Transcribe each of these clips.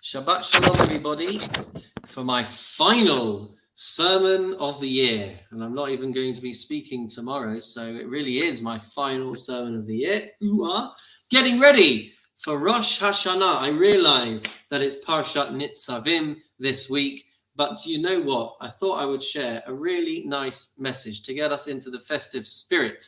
Shabbat Shalom, everybody, for my final sermon of the year. And I'm not even going to be speaking tomorrow, so it really is my final sermon of the year. Getting ready for Rosh Hashanah. I realize that it's Parshat Nitzavim this week, but you know what? I thought I would share a really nice message to get us into the festive spirit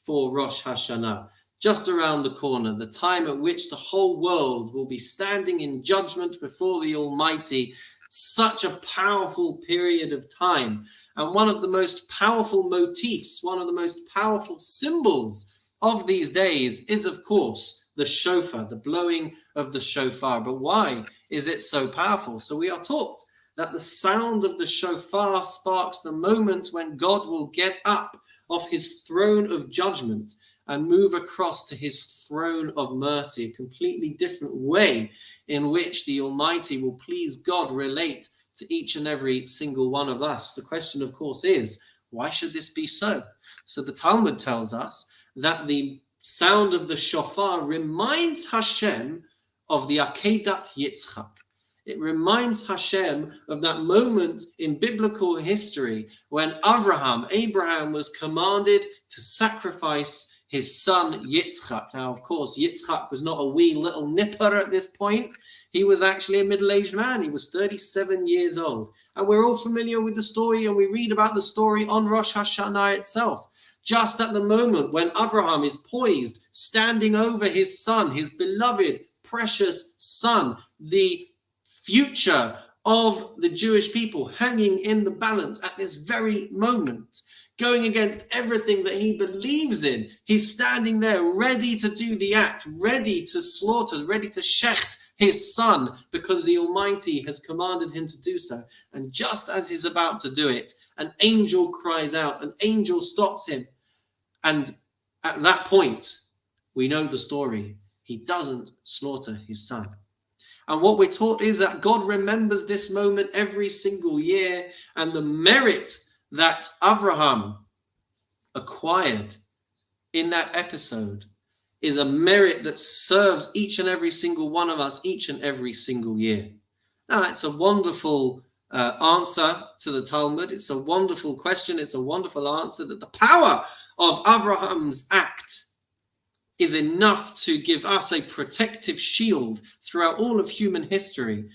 for Rosh Hashanah. Just around the corner, the time at which the whole world will be standing in judgment before the Almighty. Such a powerful period of time. And one of the most powerful motifs, one of the most powerful symbols of these days is, of course, the shofar, the blowing of the shofar. But why is it so powerful? So we are taught that the sound of the shofar sparks the moment when God will get up off his throne of judgment and move across to his throne of mercy, a completely different way in which the Almighty will please God relate to each and every single one of us. The question, of course, is, why should this be so? So the Talmud tells us that the sound of the shofar reminds Hashem of the Akedat Yitzchak. It reminds Hashem of that moment in biblical history when Abraham was commanded to sacrifice his son Yitzchak. Now, of course, Yitzchak was not a wee little nipper at this point. He was actually a middle-aged man. He was 37 years old. And we're all familiar with the story, and we read about the story on Rosh Hashanah itself. Just at the moment when Abraham is poised, standing over his son, his beloved, precious son, the future of the Jewish people hanging in the balance at this very moment, going against everything that he believes in. He's standing there ready to do the act, ready to slaughter, ready to shecht his son because the Almighty has commanded him to do so. And just as he's about to do it, an angel cries out, an angel stops him. And at that point, we know the story. He doesn't slaughter his son. And what we're taught is that God remembers this moment every single year, and the merit that Abraham acquired in that episode is a merit that serves each and every single one of us each and every single year. Now, it's a wonderful answer to the Talmud. It's a wonderful question. It's a wonderful answer that the power of Abraham's act is enough to give us a protective shield throughout all of human history.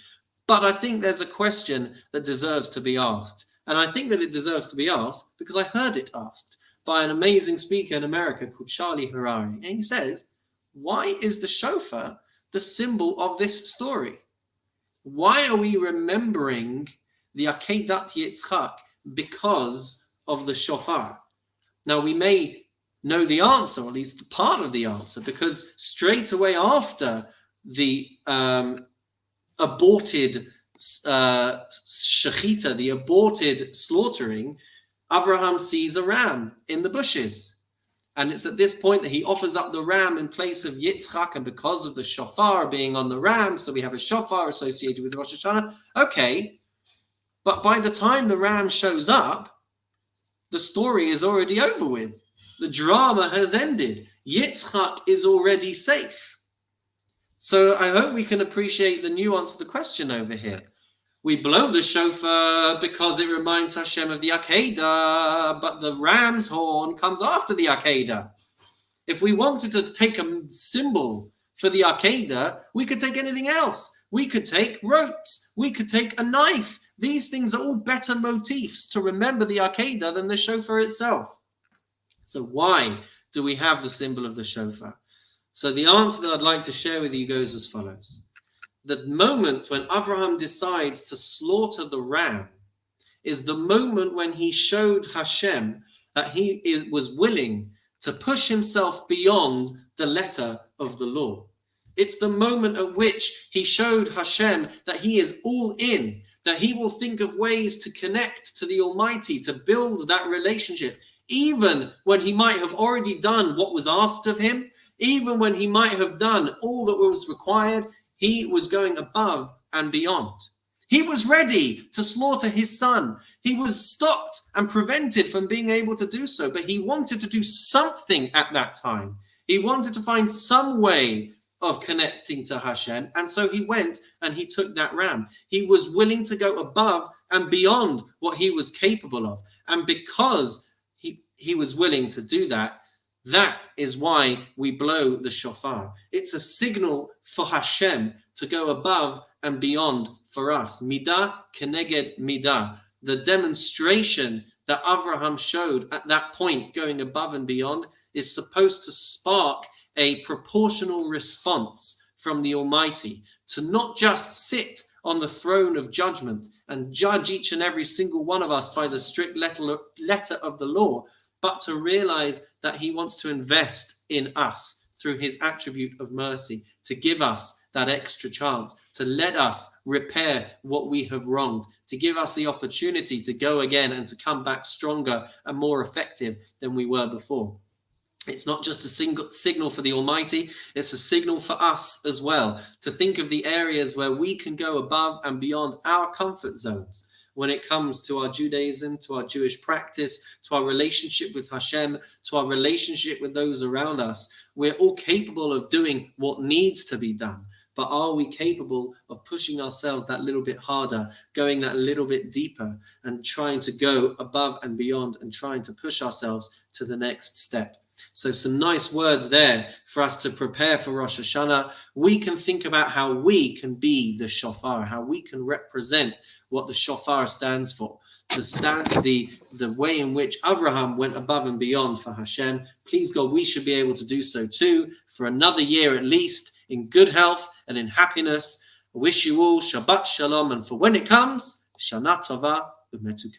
But I think there's a question that deserves to be asked. And I think that it deserves to be asked because I heard it asked by an amazing speaker in America called Charlie Harari. And he says, why is the shofar the symbol of this story? Why are we remembering the Akedat Yitzchak because of the shofar? Now, we may know the answer, or at least part of the answer, because straight away after the aborted shechita, the aborted slaughtering, Abraham sees a ram in the bushes. And it's at this point that he offers up the ram in place of Yitzchak, and because of the shofar being on the ram, so we have a shofar associated with Rosh Hashanah. Okay, but by the time the ram shows up, the story is already over with. The drama has ended. Yitzchak is already safe. So I hope we can appreciate the nuance of the question over here. We blow the shofar because it reminds Hashem of the Akedah, but the ram's horn comes after the Akedah. If we wanted to take a symbol for the Akedah, we could take anything else. We could take ropes. We could take a knife. These things are all better motifs to remember the Akedah than the shofar itself. So why do we have the symbol of the shofar? So the answer that I'd like to share with you goes as follows. The moment when Abraham decides to slaughter the ram is the moment when he showed Hashem that he was willing to push himself beyond the letter of the law. It's the moment at which he showed Hashem that he is all in, that he will think of ways to connect to the Almighty, to build that relationship, even when he might have already done what was asked of him, even when he might have done all that was required. He was going above and beyond. He was ready to slaughter his son. He was stopped and prevented from being able to do so, but he wanted to do something at that time. He wanted to find some way of connecting to Hashem. And so he went and he took that ram. He was willing to go above and beyond what he was capable of. And because he was willing to do that, that is why we blow the shofar. It's a signal for Hashem to go above and beyond for us. Midah keneged midah. The demonstration that Avraham showed at that point, going above and beyond, is supposed to spark a proportional response from the Almighty, to not just sit on the throne of judgment and judge each and every single one of us by the strict letter of the law, but to realize that he wants to invest in us through his attribute of mercy, to give us that extra chance, to let us repair what we have wronged, to give us the opportunity to go again and to come back stronger and more effective than we were before. It's not just a single signal for the Almighty, it's a signal for us as well, to think of the areas where we can go above and beyond our comfort zones when it comes to our Judaism, to our Jewish practice, to our relationship with Hashem, to our relationship with those around us. We're all capable of doing what needs to be done, but are we capable of pushing ourselves that little bit harder, going that little bit deeper, and trying to go above and beyond and trying to push ourselves to the next step? So some nice words there for us to prepare for Rosh Hashanah. We can think about how we can be the shofar, how we can represent what the shofar stands for, the way in which Avraham went above and beyond for Hashem. Please God, we should be able to do so too, for another year at least, in good health and in happiness. I wish you all Shabbat Shalom, and for when it comes, Shana Tova U'Metuka.